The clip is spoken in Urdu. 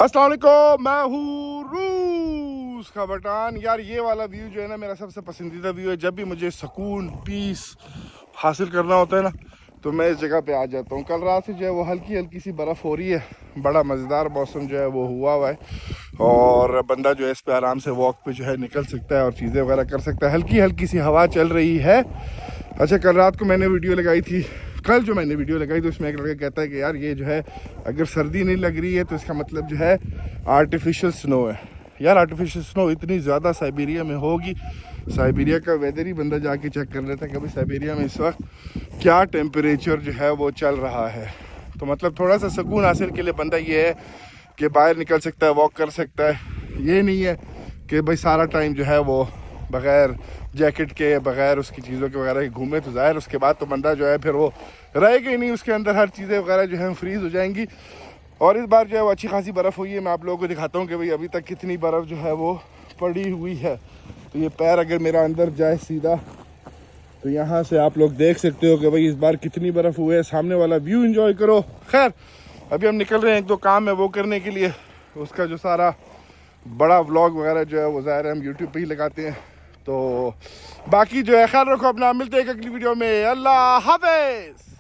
السلام علیکم، میں ہوں روس کا بٹان. یار یہ والا ویو جو ہے نا میرا سب سے پسندیدہ ویو ہے. جب بھی مجھے سکون پیس حاصل کرنا ہوتا ہے نا تو میں اس جگہ پہ آ جاتا ہوں. کل رات سے جو ہے وہ ہلکی ہلکی سی برف ہو رہی ہے. بڑا مزیدار موسم جو ہے وہ ہوا ہے اور بندہ جو ہے اس پہ آرام سے واک پہ جو ہے نکل سکتا ہے اور چیزیں وغیرہ کر سکتا ہے. ہلکی ہلکی سی ہوا چل رہی ہے. اچھا، کل رات کو میں نے ویڈیو لگائی تھی. کل جو میں نے ویڈیو لگائی تو اس میں ایک لڑکا کہتا ہے کہ یار یہ جو ہے اگر سردی نہیں لگ رہی ہے تو اس کا مطلب جو ہے آرٹیفیشل سنو ہے. یار آرٹیفیشل سنو اتنی زیادہ سائبیریا میں ہوگی. سائبیریا کا ویدر ہی بندہ جا کے چیک کر لیتا ہے کہ ابھی سائبیریا میں اس وقت کیا ٹیمپریچر جو ہے وہ چل رہا ہے. تو مطلب تھوڑا سا سکون حاصل کے لیے بندہ یہ ہے کہ باہر نکل سکتا ہے، واک کر سکتا ہے. یہ نہیں ہے کہ بھائی سارا ٹائم جو ہے وہ بغیر جیکٹ کے بغیر اس کی چیزوں کے وغیرہ گھومے. تو ظاہر اس کے بعد تو بندہ جو ہے پھر وہ رہے گا ہی نہیں. اس کے اندر ہر چیزیں وغیرہ جو ہیں فریز ہو جائیں گی. اور اس بار جو ہے وہ اچھی خاصی برف ہوئی ہے. میں آپ لوگوں کو دکھاتا ہوں کہ بھئی ابھی تک کتنی برف جو ہے وہ پڑی ہوئی ہے. تو یہ پیر اگر میرا اندر جائے سیدھا تو یہاں سے آپ لوگ دیکھ سکتے ہو کہ بھئی اس بار کتنی برف ہوئی ہے. سامنے والا ویو انجوائے کرو. خیر ابھی ہم نکل رہے ہیں، ایک دو کام ہے وہ کرنے کے لیے. اس کا جو سارا بڑا ولاگ وغیرہ جو ہے وہ ظاہر ہے ہم یوٹیوب پہ ہی لگاتے ہیں. تو باقی جو ہے خیال رکھو اپنا. ملتے ہیں ایک اگلی ویڈیو میں. اللہ حافظ.